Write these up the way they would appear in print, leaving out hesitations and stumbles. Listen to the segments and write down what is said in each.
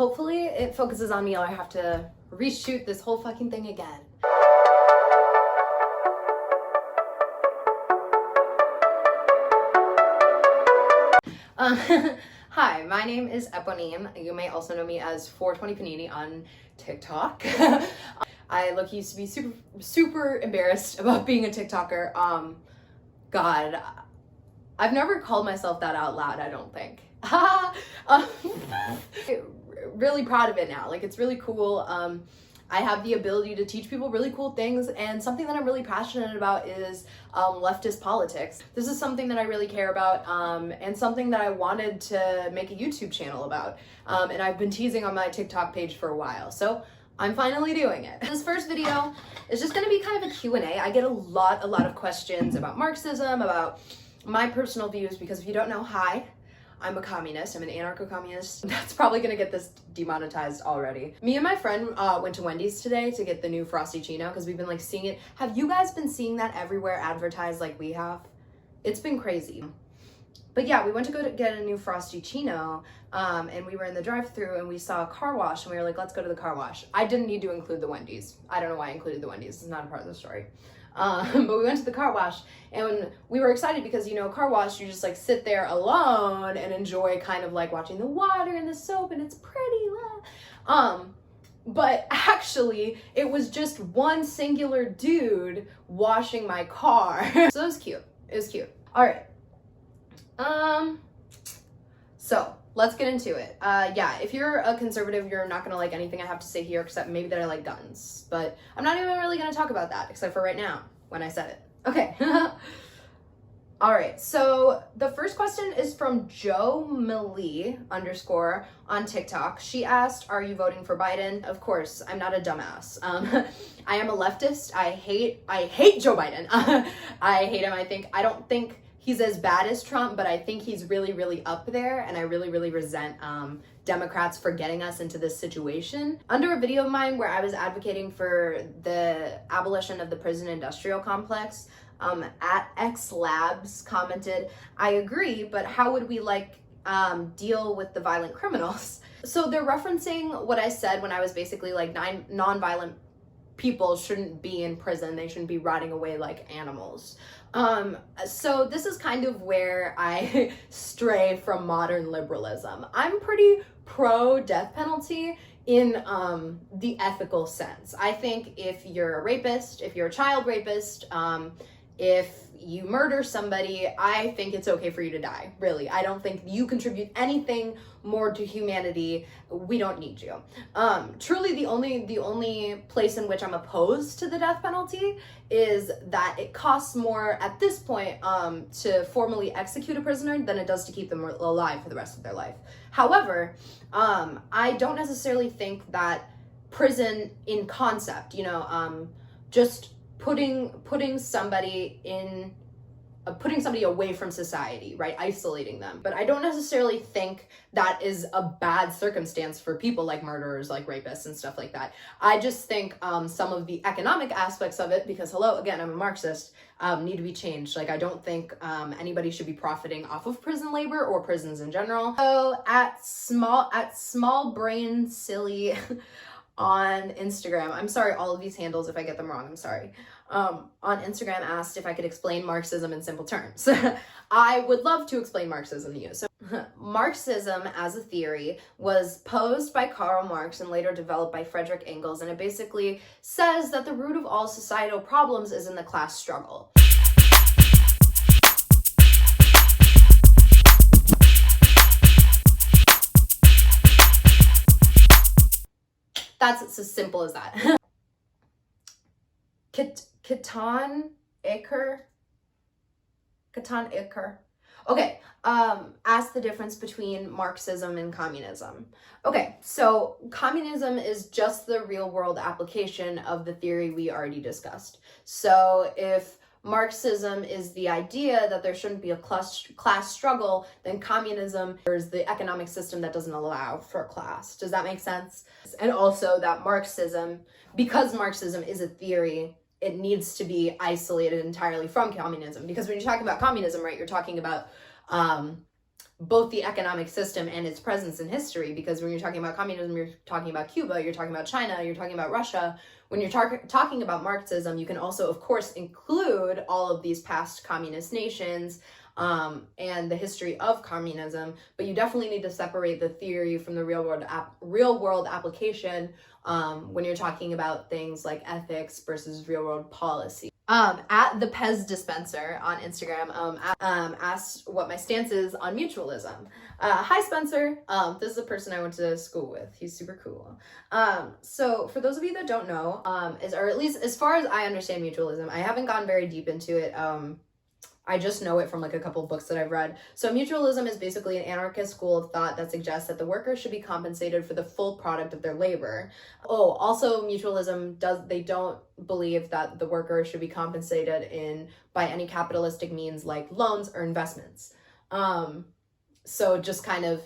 Hopefully it focuses on me or I have to reshoot this whole fucking thing again. Hi, my name is Eponine. You may also know me as 420 Panini on TikTok. I used to be super embarrassed about being a TikToker. God, I've never called myself that out loud, I don't think. Really proud of it now. Like, it's really cool. I have the ability to teach people really cool things, and something that I'm really passionate about is leftist politics. This is something that I really care about, and something that I wanted to make a YouTube channel about. And I've been teasing on my TikTok page for a while, so I'm finally doing it. This first video is just gonna be kind of a Q&A. I get a lot of questions about Marxism, about my personal views, because if you don't know, hi, I'm a communist. I'm an anarcho-communist. That's probably gonna get this demonetized already. Me and my friend went to Wendy's today to get the new Frosty Chino because we've been like seeing it. Have you guys been seeing that everywhere advertised like we have? It's been crazy. But yeah, we went to go to get a new Frosty Chino, and we were in the drive-thru and we saw a car wash and we were like, let's go to the car wash. I didn't need to include the Wendy's. I don't know why I included the Wendy's. It's not a part of the story. But we went to the car wash and we were excited because, you know, car wash, you just like sit there alone and enjoy kind of like watching the water and the soap, and it's pretty. But actually it was just one singular dude washing my car. So it was cute. It was cute. All right. So let's get into it. Yeah, if you're a conservative, you're not gonna like anything I have to say here, except maybe that I like guns. But I'm not even really gonna talk about that, except for right now, when I said it. Okay. All right, so the first question is from Joe Millie _ on TikTok. She asked, are you voting for Biden? Of course, I'm not a dumbass. I am a leftist. I hate Joe Biden. I hate him. I don't think he's as bad as Trump, but I think he's really up there, and I really resent Democrats for getting us into this situation. Under a video of mine where I was advocating for the abolition of the prison industrial complex, at X Labs commented, I agree, but how would we deal with the violent criminals? So they're referencing what I said when I was basically like non-violent people shouldn't be in prison. They shouldn't be rotting away like animals. So this is kind of where I stray from modern liberalism. I'm pretty pro death penalty in the ethical sense. I think if you're a rapist, if you're a child rapist, if you murder somebody, I think it's okay for you to die. Really, I don't think you contribute anything more to humanity. We don't need you. Truly, the only place in which I'm opposed to the death penalty is that it costs more at this point to formally execute a prisoner than it does to keep them alive for the rest of their life. However, I don't necessarily think that prison in concept, you know, just putting somebody away from society, right? Isolating them. But I don't necessarily think that is a bad circumstance for people like murderers, like rapists and stuff like that. I just think some of the economic aspects of it, because hello, again, I'm a Marxist, need to be changed. Like, I don't think anybody should be profiting off of prison labor or prisons in general. So at small brain silly on Instagram, I'm sorry, all of these handles, if I get them wrong, I'm sorry, on Instagram asked if I could explain Marxism in simple terms. I would love to explain Marxism to you. So Marxism as a theory was posed by Karl Marx and later developed by Friedrich Engels, and it basically says that the root of all societal problems is in the class struggle. That's as simple as that. Catan Iker. Okay, ask the difference between Marxism and communism. Okay, so communism is just the real world application of the theory we already discussed. So if Marxism is the idea that there shouldn't be a class struggle, then communism is the economic system that doesn't allow for a class. Does that make sense? And also that Marxism, because Marxism is a theory, it needs to be isolated entirely from communism. Because when you're talking about communism, right, you're talking about both the economic system and its presence in history, because when you're talking about communism, you're talking about Cuba, you're talking about China, you're talking about Russia. When you're talking about Marxism, you can also, of course, include all of these past communist nations and the history of communism, but you definitely need to separate the theory from the real world application when you're talking about things like ethics versus real world policy. At the Pez dispenser on Instagram asked what my stance is on mutualism. Hi Spencer, this is a person I went to school with. He's super cool. So for those of you that don't know, or at least as far as I understand mutualism, I haven't gone very deep into it. I just know it from like a couple of books that I've read. So mutualism is basically an anarchist school of thought that suggests that the workers should be compensated for the full product of their labor. Oh, also mutualism they don't believe that the workers should be compensated by any capitalistic means like loans or investments. So just kind of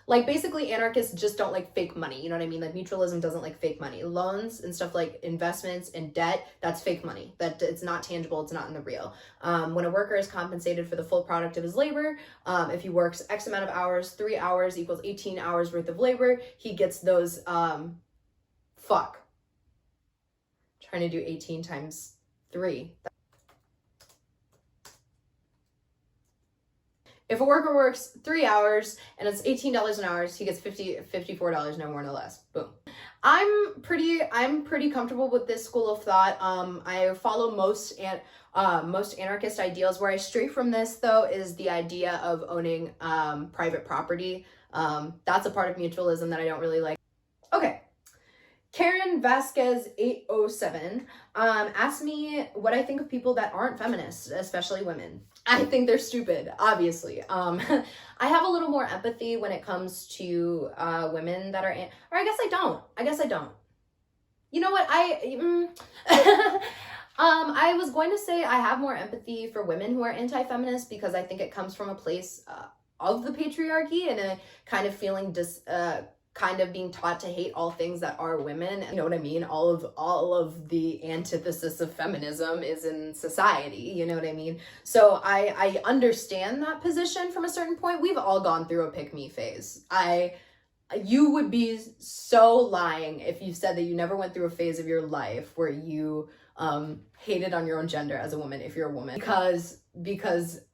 like basically anarchists just don't like fake money. You know what I mean? Like mutualism doesn't like fake money. Loans and stuff like investments and debt, that's fake money. That it's not tangible. It's not in the real. When a worker is compensated for the full product of his labor, if he works X amount of hours, 3 hours equals 18 hours worth of labor, he gets those, trying to do 18 times 3. If a worker works 3 hours and it's $18 an hour, he gets $54, no more, no less. Boom. I'm pretty comfortable with this school of thought. I follow most anarchist ideals. Where I stray from this though is the idea of owning private property. That's a part of mutualism that I don't really like. Okay. Karen Vasquez 807 asked me what I think of people that aren't feminists, especially women. I think they're stupid, obviously. I have a little more empathy when it comes to women that are, or I guess I don't. You know what? I was going to say I have more empathy for women who are anti-feminist because I think it comes from a place of the patriarchy and a kind of feeling kind of being taught to hate all things that are women. You know what I mean? All of the antithesis of feminism is in society. You know what I mean? So I understand that position from a certain point. We've all gone through a pick me phase. You would be so lying if you said that you never went through a phase of your life where you hated on your own gender as a woman if you're a woman because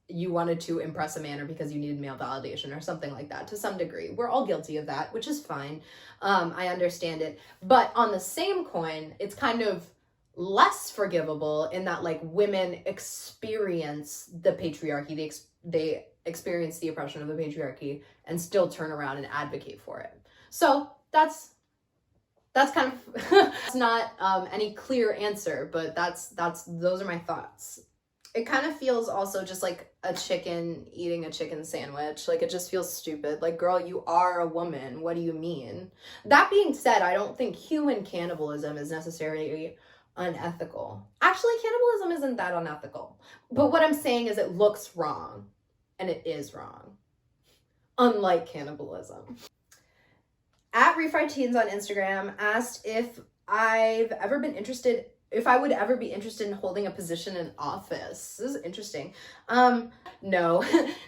you wanted to impress a man or because you needed male validation or something like that. To some degree, we're all guilty of that, which is fine. I understand it. But on the same coin, it's kind of less forgivable in that like women experience the patriarchy. They experience the oppression of the patriarchy and still turn around and advocate for it. So that's kind of it's not any clear answer, but those are my thoughts. It kind of feels also just like a chicken eating a chicken sandwich. Like, it just feels stupid. Like, girl, you are a woman. What do you mean? That being said, I don't think human cannibalism is necessarily unethical. Actually, cannibalism isn't that unethical. But what I'm saying is it looks wrong. And it is wrong. Unlike cannibalism. At Refried Teens on Instagram asked if I would ever be interested in holding a position in office. This is interesting. No,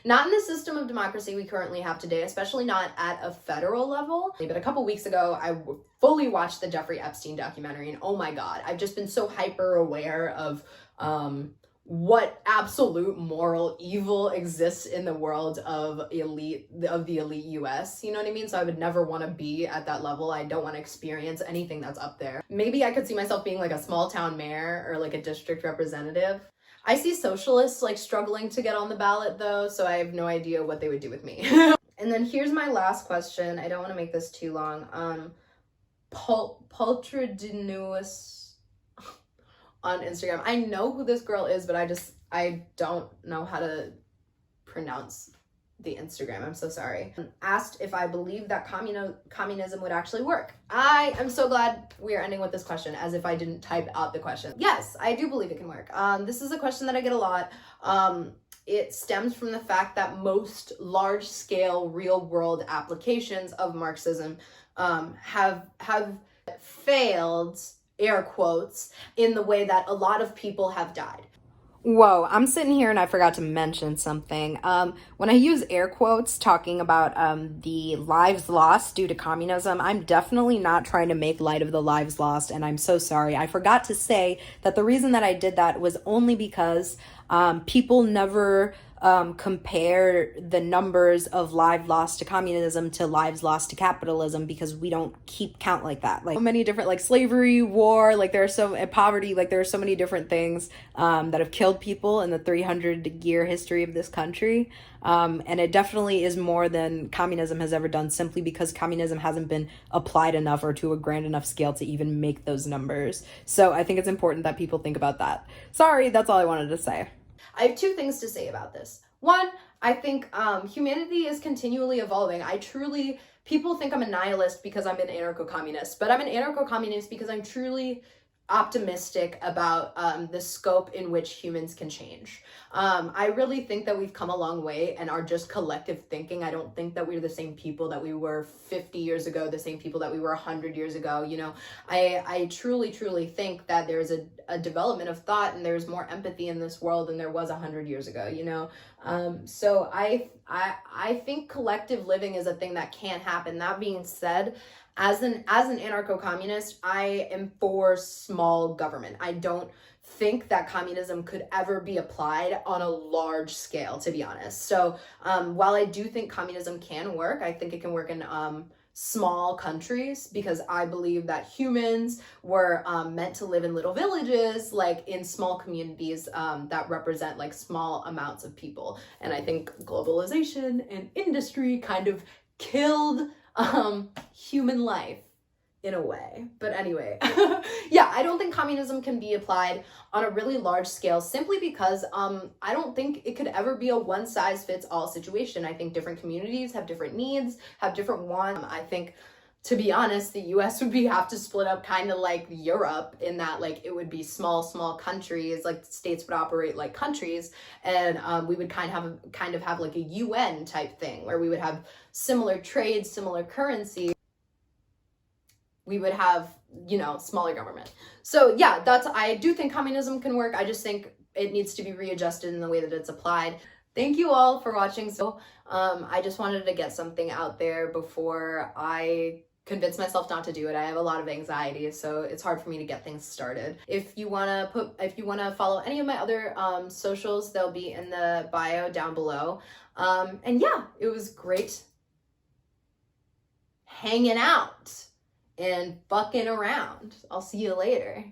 not in the system of democracy we currently have today, especially not at a federal level. But a couple weeks ago, I fully watched the Jeffrey Epstein documentary, and oh my God, I've just been so hyper aware of what absolute moral evil exists in the world of the elite US, you know what I mean? So I would never want to be at that level. I don't want to experience anything that's up there. Maybe I could see myself being like a small town mayor or like a district representative. I see socialists like struggling to get on the ballot though, so I have no idea what they would do with me. And then here's my last question. I don't want to make this too long. Pultradinous on Instagram. I know who this girl is, but I don't know how to pronounce the Instagram. I'm so sorry. Asked if I believe that communism would actually work. I am so glad we are ending with this question, as if I didn't type out the question. Yes, I do believe it can work. This is a question that I get a lot. It stems from the fact that most large-scale real-world applications of Marxism have failed, air quotes, in the way that a lot of people have died. Whoa, I'm sitting here and I forgot to mention something. When I use air quotes talking about the lives lost due to communism, I'm definitely not trying to make light of the lives lost, and I'm so sorry. I forgot to say that the reason that I did that was only because people never compare the numbers of lives lost to communism to lives lost to capitalism, because we don't keep count like that. Like so many different, like slavery, war, like there are so, and poverty, like there are so many different things that have killed people in the 300-year history of this country. And it definitely is more than communism has ever done, simply because communism hasn't been applied enough or to a grand enough scale to even make those numbers. So I think it's important that people think about that. Sorry, that's all I wanted to say. I have two things to say about this. One, I think humanity is continually evolving. People think I'm a nihilist because I'm an anarcho-communist, but I'm an anarcho-communist because I'm truly optimistic about the scope in which humans can change. I really think that we've come a long way and are just collective thinking. I don't think that we're the same people that we were 50 years ago, the same people that we were 100 years ago. You know, I truly think that there's a development of thought and there's more empathy in this world than there was 100 years ago, you know? So I think collective living is a thing that can happen. That being said, as an anarcho-communist, I am for small government. I don't think that communism could ever be applied on a large scale, to be honest. So while I do think communism can work, I think it can work in small countries, because I believe that humans were meant to live in little villages, like in small communities that represent like small amounts of people. And I think globalization and industry kind of killed human life in a way. But anyway, yeah, I don't think communism can be applied on a really large scale, simply because I don't think it could ever be a one-size-fits-all situation. I think different communities have different needs, have different wants. I think, to be honest, the US would have to split up kind of like Europe, in that like it would be small countries, like states would operate like countries, and we would kind of have like a UN type thing where we would have similar trade, similar currency. We would have, you know, smaller government. So yeah, I do think communism can work. I just think it needs to be readjusted in the way that it's applied. Thank you all for watching. So I just wanted to get something out there before I convince myself not to do it. I have a lot of anxiety, so it's hard for me to get things started. If you wanna follow any of my other socials, they'll be in the bio down below. And yeah, it was great hanging out and fucking around. I'll see you later.